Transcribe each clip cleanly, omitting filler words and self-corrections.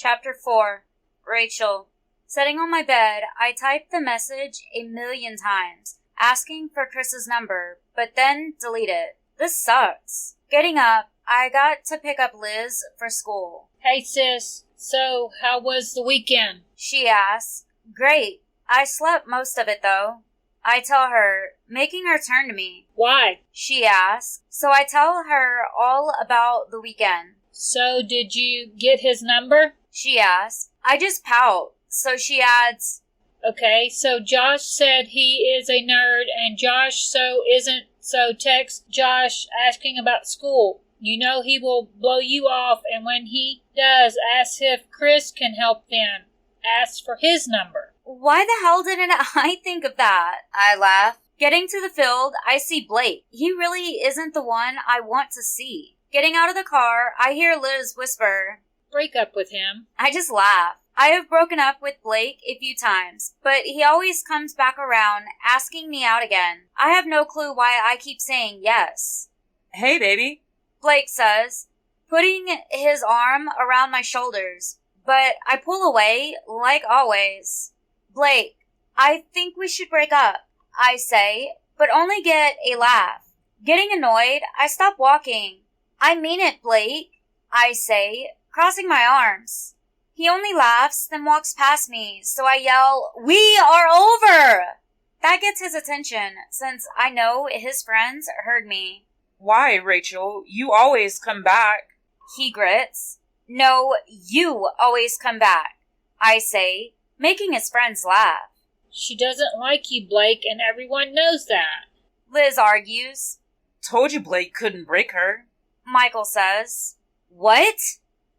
Chapter 4. Rachel. Sitting on my bed, I typed the message 1,000,000 times, asking for Chris's number, but then delete it. This sucks. Getting up, I got to pick up Liz for school. Hey sis, so how was the weekend? She asks. Great. I slept most of it though. I tell her, making her turn to me. Why? She asks. So I tell her all about the weekend. So did you get his number? She asks. I just pout. So she adds, Okay, so Josh said he is a nerd and Josh isn't, so text Josh asking about school. You know he will blow you off, and when he does, ask if Chris can help them. Ask for his number. Why the hell didn't I think of that? I laugh. Getting to the field, I see Blake. He really isn't the one I want to see. Getting out of the car, I hear Liz whisper, Break up with him. I just laugh. I have broken up with Blake a few times, but he always comes back around asking me out again. I have no clue why I keep saying yes. Hey, baby. Blake says, putting his arm around my shoulders, but I pull away like always. Blake, I think we should break up, I say, but only get a laugh. Getting annoyed, I stop walking. I mean it, Blake, I say, crossing my arms. He only laughs, then walks past me, so I yell, We are over! That gets his attention, since I know his friends heard me. Why, Rachel? You always come back. He grits. No, you always come back, I say, making his friends laugh. She doesn't like you, Blake, and everyone knows that. Liz argues. Told you Blake couldn't break her. Michael says. What?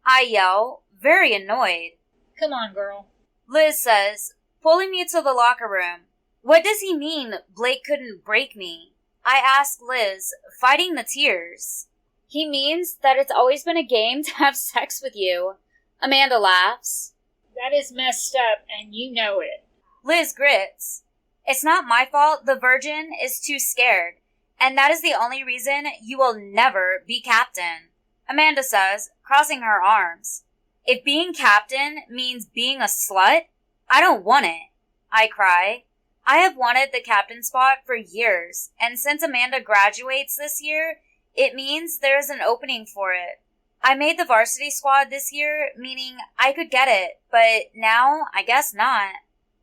I yell, very annoyed. Come on, girl. Liz says, pulling me to the locker room. What does he mean Blake couldn't break me? I ask Liz, fighting the tears. He means that it's always been a game to have sex with you. Amanda laughs. That is messed up, and you know it. Liz grits. It's not my fault the virgin is too scared, and that is the only reason you will never be captain. Amanda says, crossing her arms. If being captain means being a slut, I don't want it. I cry. I have wanted the captain spot for years, and since Amanda graduates this year, it means there is an opening for it. I made the varsity squad this year, meaning I could get it, but now I guess not.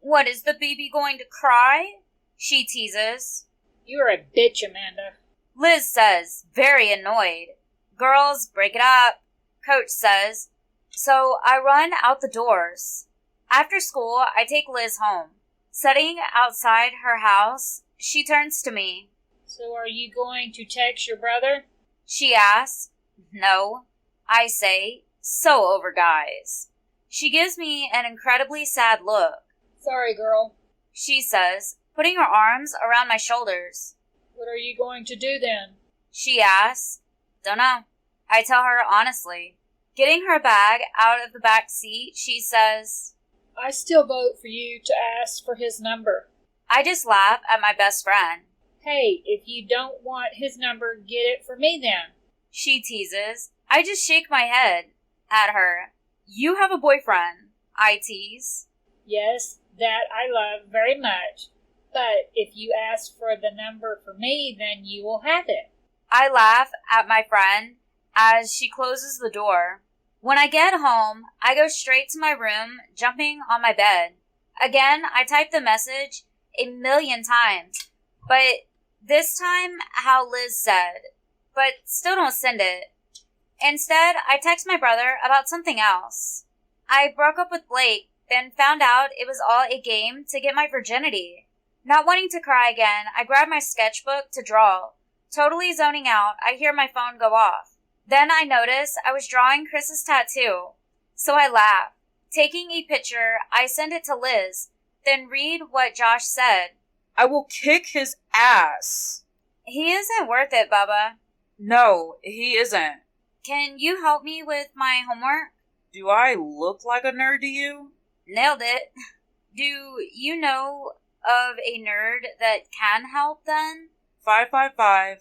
What, is the baby going to cry? She teases. You're a bitch, Amanda. Liz says, very annoyed. Girls, break it up, Coach says. So I run out the doors. After school, I take Liz home. Sitting outside her house, she turns to me. So are you going to text your brother? She asks. No, I say, so over guys. She gives me an incredibly sad look. Sorry, girl. She says, putting her arms around my shoulders. What are you going to do then? She asks. Dunno. I tell her honestly. Getting her bag out of the back seat, she says, I still vote for you to ask for his number. I just laugh at my best friend. Hey, if you don't want his number, get it for me then. She teases. I just shake my head at her. You have a boyfriend, I tease. Yes, that I love very much. But if you ask for the number for me, then you will have it. I laugh at my friend as she closes the door. When I get home, I go straight to my room, jumping on my bed. Again, I type the message 1,000,000 times, but this time how Liz said, but still don't send it. Instead, I text my brother about something else. I broke up with Blake, then found out it was all a game to get my virginity. Not wanting to cry again, I grab my sketchbook to draw. Totally zoning out, I hear my phone go off. Then I notice I was drawing Chris's tattoo. So I laugh. Taking a picture, I send it to Liz, then read what Josh said. I will kick his ass. He isn't worth it, Bubba. No, he isn't. Can you help me with my homework? Do I look like a nerd to you? Nailed it. Do you know of a nerd that can help then? 555-5555.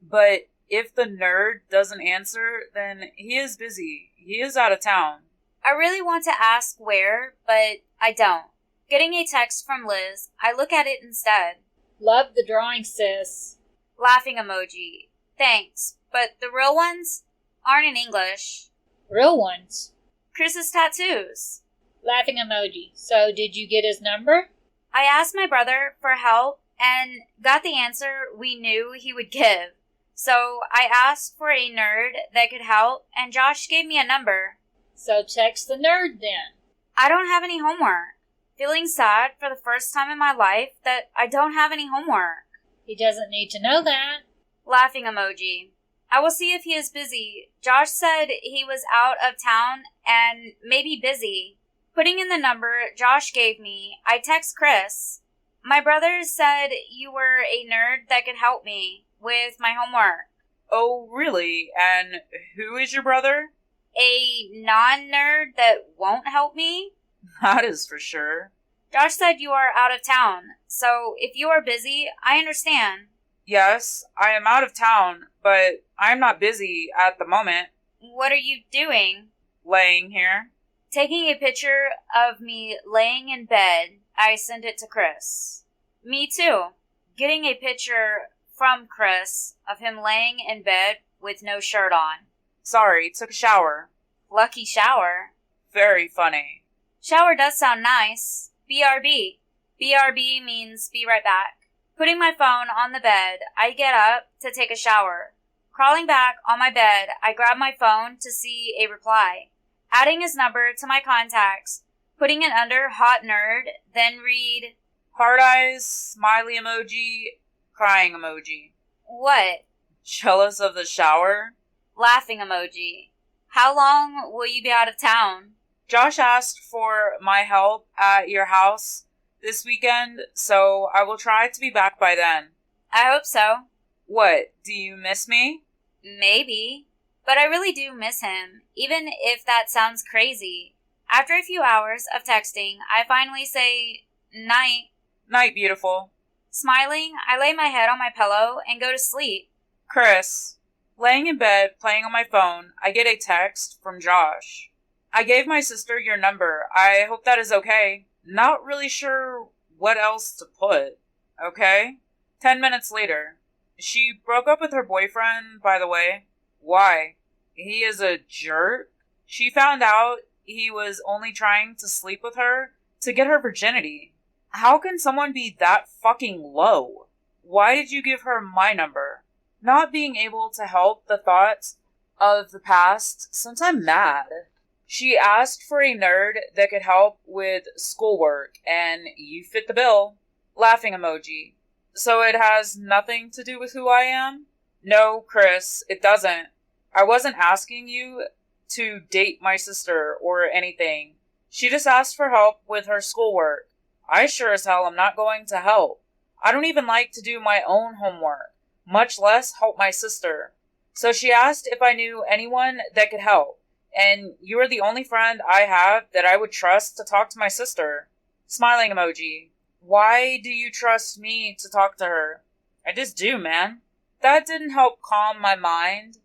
But If the nerd doesn't answer, then he is busy. He is out of town. I really want to ask where, but I don't. Getting a text from Liz, I look at it instead. Love the drawing, sis. Laughing emoji. Thanks, but the real ones aren't in English. Real ones. Chris's tattoos. Laughing emoji. So, did you get his number? I asked my brother for help and got the answer we knew he would give. So I asked for a nerd that could help, and Josh gave me a number. So text the nerd then. I don't have any homework. Feeling sad for the first time in my life that I don't have any homework. He doesn't need to know that. Laughing emoji. I will see if he is busy. Josh said he was out of town and maybe busy. Putting in the number Josh gave me, I text Chris. My brother said you were a nerd that could help me with my homework. Oh, really? And who is your brother? A non-nerd that won't help me? That is for sure. Josh said you are out of town, so if you are busy, I understand. Yes, I am out of town, but I am not busy at the moment. What are you doing? Laying here. Taking a picture of me laying in bed, I sent it to Chris. Me too. Getting a picture from Chris of him laying in bed with no shirt on. Sorry, took a shower. Lucky shower. Very funny. Shower does sound nice. BRB. BRB means be right back. Putting my phone on the bed, I get up to take a shower. Crawling back on my bed, I grab my phone to see a reply. Adding his number to my contacts, putting it under hot nerd, then read, Heart eyes, smiley emoji, crying emoji. What? Jealous of the shower? Laughing emoji. How long will you be out of town? Josh asked for my help at your house this weekend, so I will try to be back by then. I hope so. What, do you miss me? Maybe. But I really do miss him, even if that sounds crazy. After a few hours of texting, I finally say, night. Night, beautiful. Smiling, I lay my head on my pillow and go to sleep. Chris. Laying in bed, playing on my phone, I get a text from Josh. I gave my sister your number. I hope that is okay. Not really sure what else to put. Okay? 10 minutes later. She broke up with her boyfriend, by the way. Why? He is a jerk? She found out he was only trying to sleep with her to get her virginity. How can someone be that fucking low? Why did you give her my number? Not being able to help the thoughts of the past since I'm mad. She asked for a nerd that could help with schoolwork, and you fit the bill. Laughing emoji. So it has nothing to do with who I am? No, Chris, it doesn't. I wasn't asking you to date my sister or anything. She just asked for help with her schoolwork. I sure as hell am not going to help. I don't even like to do my own homework, much less help my sister. So she asked if I knew anyone that could help, and you are the only friend I have that I would trust to talk to my sister. Smiling emoji. Why do you trust me to talk to her? I just do, man. That didn't help calm my mind.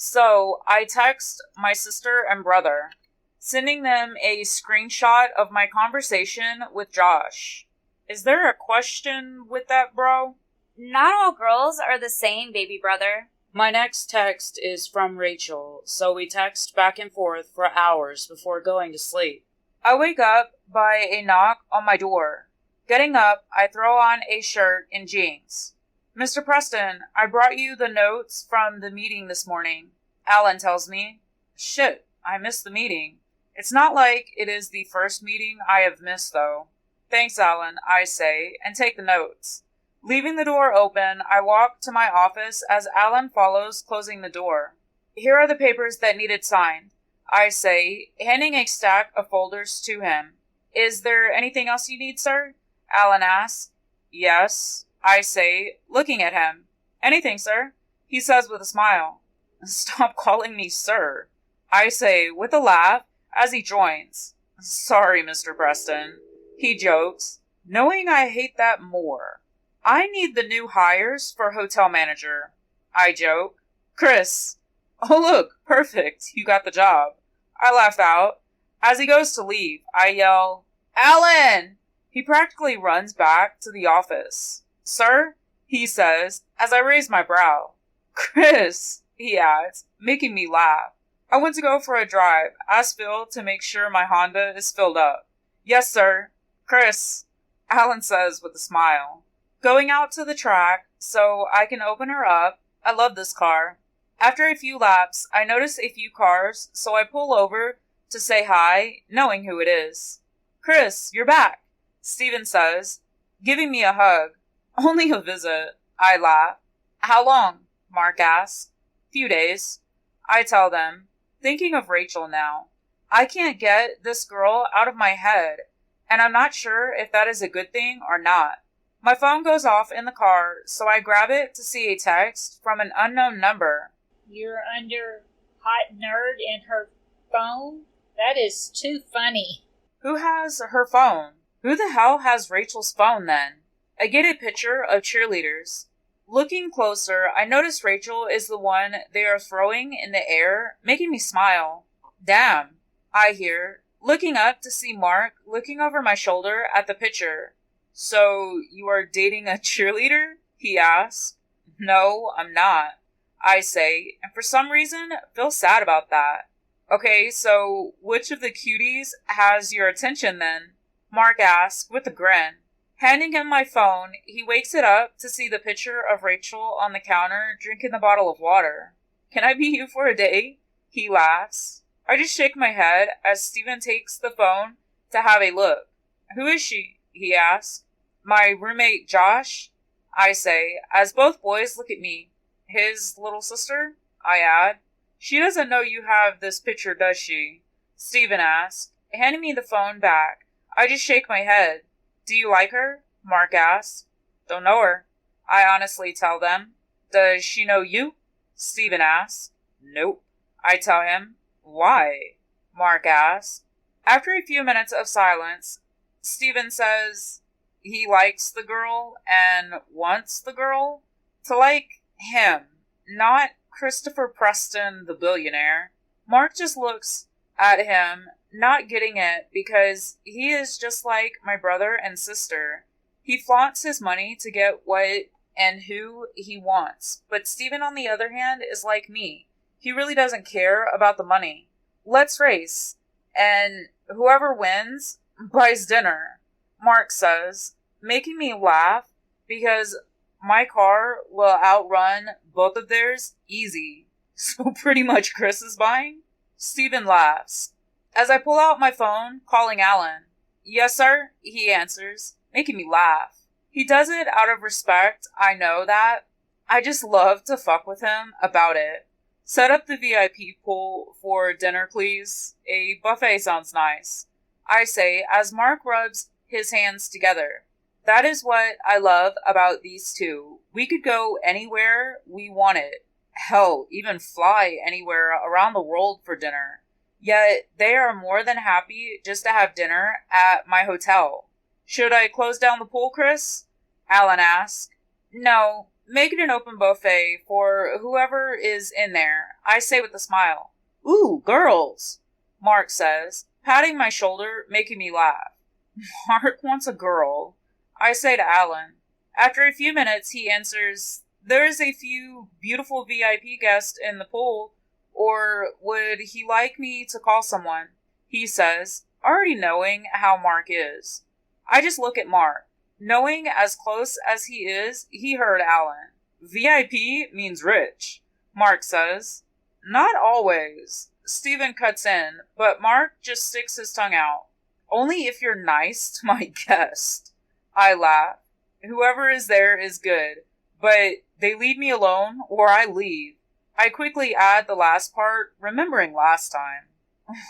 So I text my sister and brother, sending them a screenshot of my conversation with Josh. Is there a question with that, bro? Not all girls are the same, baby brother. My next text is from Rachel, so we text back and forth for hours before going to sleep. I wake up by a knock on my door. Getting up, I throw on a shirt and jeans. Mr. Preston, I brought you the notes from the meeting this morning. Alan tells me. Shit, I missed the meeting. It's not like it is the first meeting I have missed, though. Thanks, Alan, I say, and take the notes. Leaving the door open, I walk to my office as Alan follows, closing the door. Here are the papers that needed signed, I say, handing a stack of folders to him. Is there anything else you need, sir? Alan asks. Yes, I say, looking at him. Anything, sir? He says with a smile. Stop calling me sir, I say with a laugh as he joins. Sorry, Mr. Preston, he jokes, knowing I hate that more. I need the new hires for hotel manager, I joke. Chris. Oh look, perfect, you got the job. I laugh out. As he goes to leave, I yell, Alan! He practically runs back to the office. Sir? He says, as I raise my brow. Chris, he adds, making me laugh. I went to go for a drive, asked Phil to make sure my Honda is filled up. Yes, sir. Chris, Alan says with a smile. Going out to the track so I can open her up. I love this car. After a few laps, I notice a few cars, so I pull over to say hi, knowing who it is. Chris, you're back, Steven says, giving me a hug. Only a visit, I laugh. How long? Mark asks. Few days. I tell them, thinking of Rachel now. I can't get this girl out of my head, and I'm not sure if that is a good thing or not. My phone goes off in the car, so I grab it to see a text from an unknown number. You're under hot nerd in her phone? That is too funny. Who has her phone? Who the hell has Rachel's phone then? I get a picture of cheerleaders. Looking closer, I notice Rachel is the one they are throwing in the air, making me smile. Damn, I hear, looking up to see Mark looking over my shoulder at the picture. So, you are dating a cheerleader? He asks. No, I'm not, I say, and for some reason, feel sad about that. Okay, so, which of the cuties has your attention then? Mark asks, with a grin. Handing him my phone, he wakes it up to see the picture of Rachel on the counter drinking the bottle of water. Can I be you for a day? He laughs. I just shake my head as Steven takes the phone to have a look. Who is she? He asks. My roommate Josh? I say, as both boys look at me. His little sister? I add. She doesn't know you have this picture, does she? Steven asks, handing me the phone back. I just shake my head. Do you like her? Mark asks. Don't know her. I honestly tell them. Does she know you? Steven asks. Nope. I tell him. Why? Mark asks. After a few minutes of silence, Steven says he likes the girl and wants the girl to like him, not Christopher Preston, the billionaire. Mark just looks at him, not getting it because he is just like my brother and sister. He flaunts his money to get what and who he wants. But Steven, on the other hand, is like me. He really doesn't care about the money. Let's race. And whoever wins buys dinner, Mark says, making me laugh because my car will outrun both of theirs easy. So pretty much Chris is buying? Steven laughs. As I pull out my phone, calling Alan. Yes, sir, he answers, making me laugh. He does it out of respect, I know that. I just love to fuck with him about it. Set up the VIP pool for dinner, please. A buffet sounds nice, I say as Mark rubs his hands together. That is what I love about these two. We could go anywhere we wanted. Hell, even fly anywhere around the world for dinner. Yet they are more than happy just to have dinner at my hotel. Should I close down the pool, Chris? Alan asks. No, make it an open buffet for whoever is in there, I say with a smile. Ooh, girls, Mark says, patting my shoulder, making me laugh. Mark wants a girl, I say to Alan. After a few minutes, he answers, there is a few beautiful VIP guests in the pool. Or would he like me to call someone? He says, already knowing how Mark is. I just look at Mark. Knowing as close as he is, he heard Alan. VIP means rich, Mark says. Not always. Steven cuts in, but Mark just sticks his tongue out. Only if you're nice to my guest. I laugh. Whoever is there is good, but they leave me alone or I leave. I quickly add the last part, remembering last time.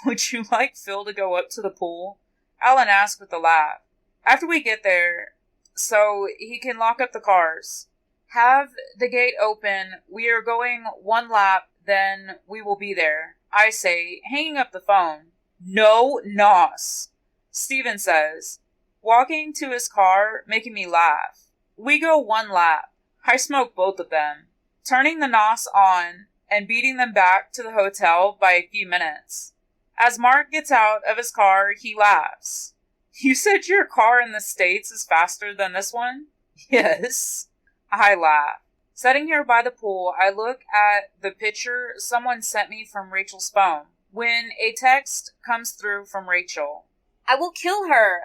Would you like Phil to go up to the pool? Alan asks with a laugh. After we get there, so he can lock up the cars. Have the gate open. We are going one lap, then we will be there, I say, hanging up the phone. No nos, Steven says, walking to his car, making me laugh. We go one lap. I smoke both of them. Turning the nos on, and beating them back to the hotel by a few minutes. As Mark gets out of his car, he laughs. You said your car in the States is faster than this one? Yes. I laugh. Sitting here by the pool, I look at the picture someone sent me from Rachel's phone when a text comes through from Rachel. I will kill her.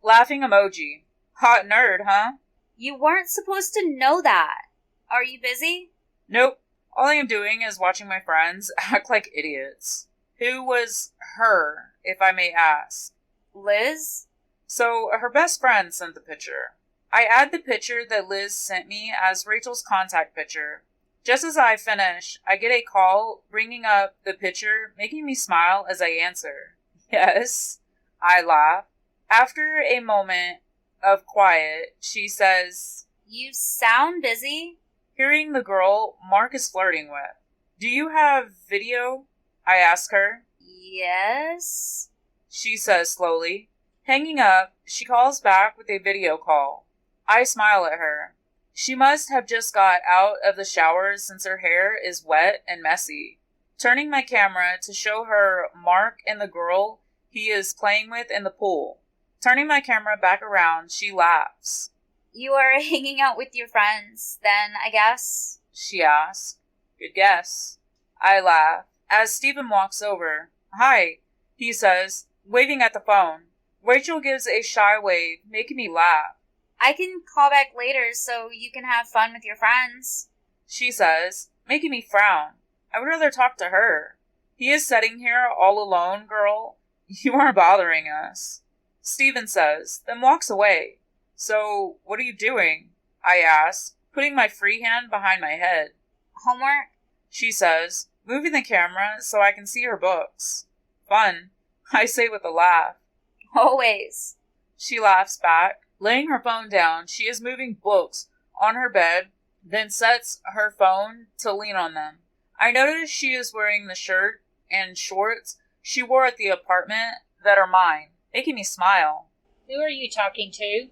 Laughing emoji. Hot nerd, huh? You weren't supposed to know that. Are you busy? Nope. All I am doing is watching my friends act like idiots. Who was her, if I may ask? Liz? So, her best friend sent the picture. I add the picture that Liz sent me as Rachel's contact picture. Just as I finish, I get a call bringing up the picture, making me smile as I answer. Yes, I laugh. After a moment of quiet, she says, You sound busy. Hearing the girl Mark is flirting with. Do you have video? I ask her. Yes. She says slowly. Hanging up, she calls back with a video call. I smile at her. She must have just got out of the shower since her hair is wet and messy. Turning my camera to show her Mark and the girl he is playing with in the pool. Turning my camera back around, she laughs. You are hanging out with your friends, then, I guess? She asks. Good guess. I laugh. As Stephen walks over. Hi, he says, waving at the phone. Rachel gives a shy wave, making me laugh. I can call back later so you can have fun with your friends. She says, making me frown. I would rather talk to her. He is sitting here all alone, girl. You aren't bothering us. Stephen says, then walks away. So, what are you doing? I ask, putting my free hand behind my head. Homework? She says, moving the camera so I can see her books. Fun, I say with a laugh. Always. She laughs back. Laying her phone down, she is moving books on her bed, then sets her phone to lean on them. I notice she is wearing the shirt and shorts she wore at the apartment that are mine, making me smile. Who are you talking to?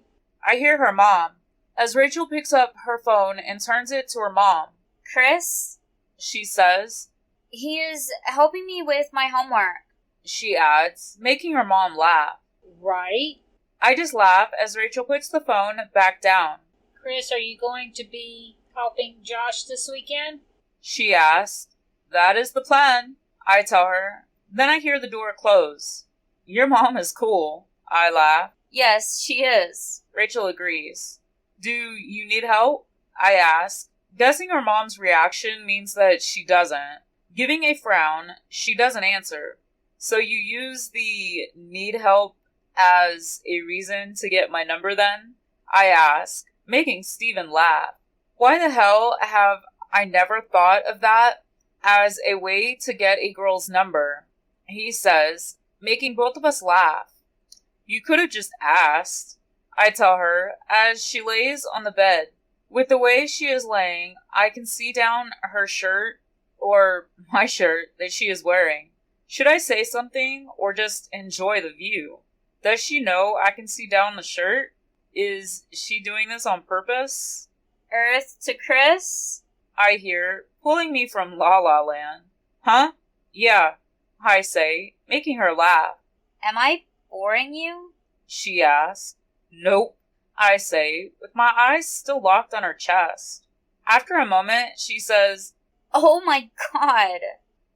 I hear her mom, as Rachel picks up her phone and turns it to her mom. Chris? She says. He is helping me with my homework. She adds, making her mom laugh. Right. I just laugh as Rachel puts the phone back down. Chris, are you going to be helping Josh this weekend? She asks. That is the plan, I tell her. Then I hear the door close. Your mom is cool, I laugh. Yes, she is. Rachel agrees. Do you need help? I ask. Guessing her mom's reaction means that she doesn't. Giving a frown, she doesn't answer. So you use the need help as a reason to get my number then? I ask, making Stephen laugh. Why the hell have I never thought of that as a way to get a girl's number? He says, making both of us laugh. You could have just asked, I tell her, as she lays on the bed. With the way she is laying, I can see down her shirt, or my shirt, that she is wearing. Should I say something, or just enjoy the view? Does she know I can see down the shirt? Is she doing this on purpose? Earth to Chris? I hear, pulling me from La La Land. Huh? Yeah, I say, making her laugh. Am I boring you? She asks. Nope, I say, with my eyes still locked on her chest. After a moment, she says, Oh my god.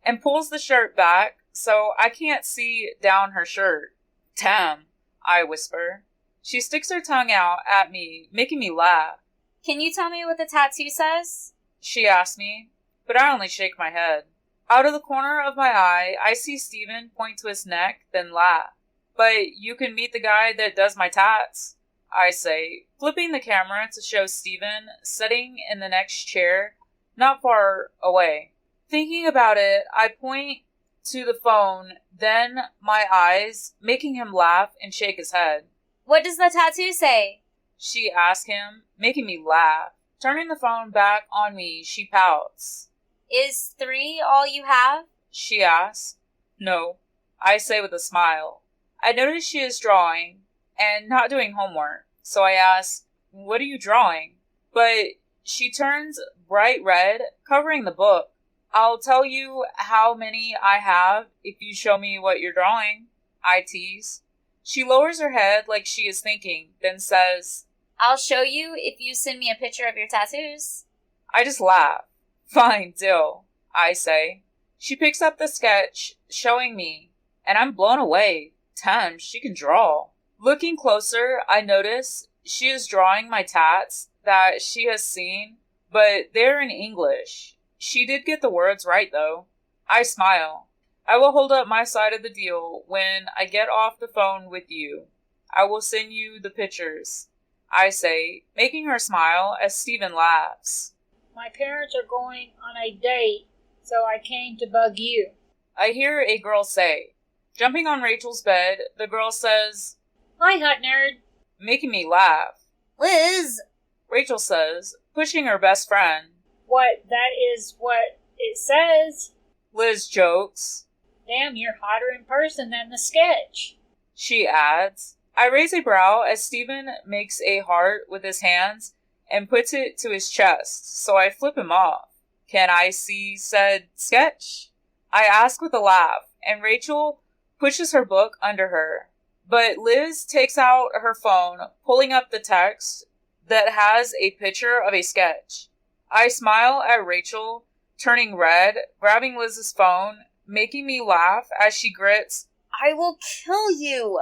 And pulls the shirt back so I can't see down her shirt. Damn, I whisper. She sticks her tongue out at me, making me laugh. Can you tell me what the tattoo says? She asks me, but I only shake my head. Out of the corner of my eye, I see Stephen point to his neck, then laugh. But you can meet the guy that does my tats, I say, flipping the camera to show Stephen sitting in the next chair, not far away. Thinking about it, I point to the phone, then my eyes, making him laugh and shake his head. What does the tattoo say? She asks him, making me laugh. Turning the phone back on me, she pouts. Is 3 all you have? She asks. No, I say with a smile. I notice she is drawing and not doing homework, so I ask, what are you drawing? But she turns bright red, covering the book. I'll tell you how many I have if you show me what you're drawing, I tease. She lowers her head like she is thinking, then says, I'll show you if you send me a picture of your tattoos. I just laugh. Fine, deal, I say. She picks up the sketch, showing me, and I'm blown away. Damn, she can draw. Looking closer, I notice she is drawing my tats that she has seen, but they're in English. She did get the words right, though. I smile. I will hold up my side of the deal when I get off the phone with you. I will send you the pictures, I say, making her smile as Stephen laughs. My parents are going on a date, so I came to bug you. I hear a girl say. Jumping on Rachel's bed, the girl says, Hi, hot nerd. making me laugh. Liz! Rachel says, pushing her best friend. What, that is what it says? Liz jokes. Damn, you're hotter in person than the sketch. She adds. I raise a brow as Stephen makes a heart with his hands and puts it to his chest, so I flip him off. Can I see said sketch? I ask with a laugh, and Rachel pushes her book under her. But Liz takes out her phone, pulling up the text that has a picture of a sketch. I smile at Rachel, turning red, grabbing Liz's phone, making me laugh as she grits, I will kill you!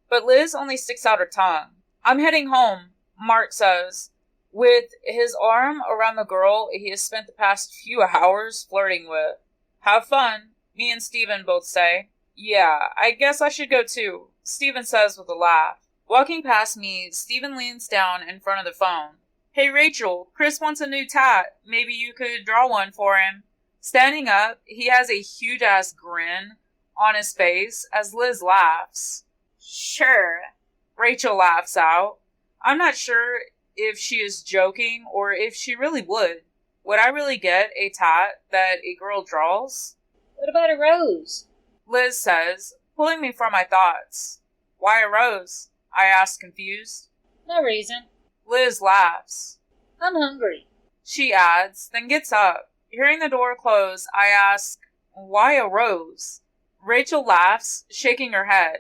but Liz only sticks out her tongue. I'm heading home, Mark says, with his arm around the girl he has spent the past few hours flirting with. Have fun, me and Stephen both say. Yeah, I guess I should go too, Stephen says with a laugh. Walking past me, Stephen leans down in front of the phone. Hey Rachel, Chris wants a new tat. Maybe you could draw one for him. Standing up, he has a huge-ass grin on his face as Liz laughs. Sure. Rachel laughs out. I'm not sure if she is joking or if she really would. Would I really get a tat that a girl draws? What about a rose? Liz says, pulling me from my thoughts. Why a rose? I ask, confused. No reason. Liz laughs. I'm hungry. She adds, then gets up. Hearing the door close, I ask, why a rose? Rachel laughs, shaking her head.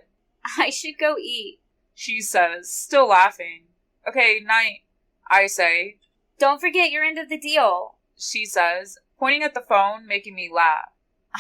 I should go eat. She says, still laughing. Okay, night, I say. Don't forget your end of the deal. She says, pointing at the phone, making me laugh.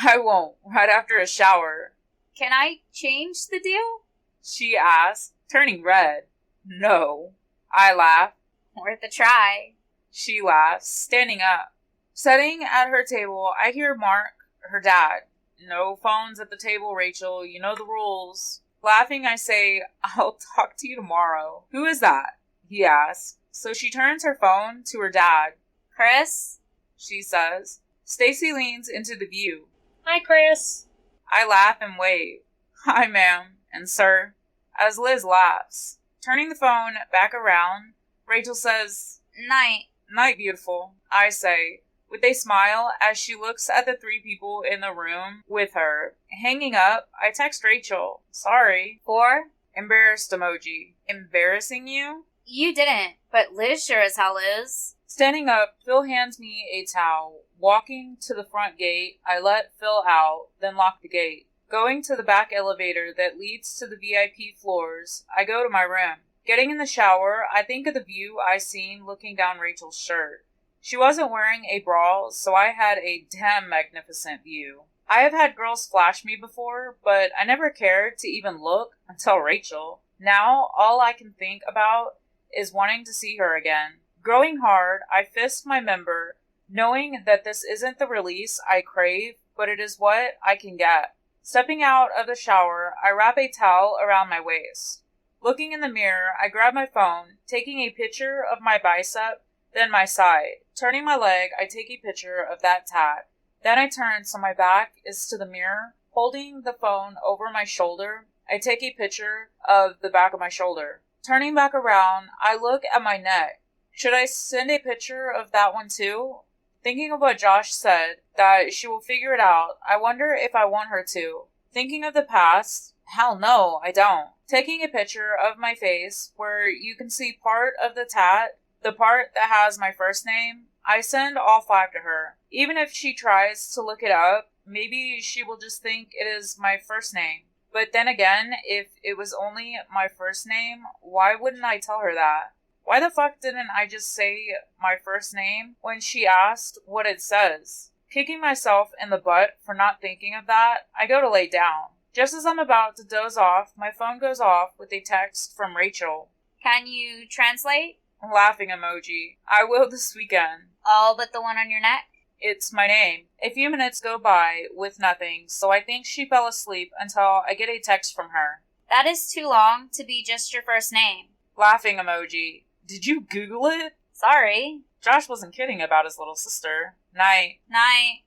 I won't, right after a shower. Can I change the deal? She asks, turning red. No. I laugh. Worth a try. She laughs, standing up. Sitting at her table, I hear Mark, her dad. No phones at the table, Rachel. You know the rules. Laughing, I say, I'll talk to you tomorrow. Who is that? He asks. So she turns her phone to her dad. Chris? She says. Stacy leans into the view. Hi, Chris. I laugh and wave. Hi, ma'am, and sir. As Liz laughs. Turning the phone back around, Rachel says, Night. Night, beautiful, I say, with a smile as she looks at the three people in the room with her. Hanging up, I text Rachel. Sorry. For? Embarrassed emoji. Embarrassing you? You didn't, but Liz sure as hell is. Standing up, Phil hands me a towel. Walking to the front gate, I let Phil out, then lock the gate. Going to the back elevator that leads to the VIP floors, I go to my room. Getting in the shower, I think of the view I seen looking down Rachel's shirt. She wasn't wearing a bra, so I had a damn magnificent view. I have had girls flash me before, but I never cared to even look until Rachel. Now, all I can think about is wanting to see her again. Growing hard, I fist my member, knowing that this isn't the release I crave, but it is what I can get. Stepping out of the shower, I wrap a towel around my waist. Looking in the mirror, I grab my phone, taking a picture of my bicep, then my side. Turning my leg, I take a picture of that tat. Then I turn so my back is to the mirror. Holding the phone over my shoulder, I take a picture of the back of my shoulder. Turning back around, I look at my neck. Should I send a picture of that one too? Thinking of what Josh said, that she will figure it out, I wonder if I want her to. Thinking of the past, hell no, I don't. Taking a picture of my face where you can see part of the tat, the part that has my first name, I send all 5 to her. Even if she tries to look it up, maybe she will just think it is my first name. But then again, if it was only my first name, why wouldn't I tell her that? Why the fuck didn't I just say my first name when she asked what it says? Kicking myself in the butt for not thinking of that, I go to lay down. Just as I'm about to doze off, my phone goes off with a text from Rachel. Can you translate? Laughing emoji. I will this weekend. All but the one on your neck? It's my name. A few minutes go by with nothing, so I think she fell asleep until I get a text from her. That is too long to be just your first name. Laughing emoji. Did you Google it? Sorry. Josh wasn't kidding about his little sister. Night. Night.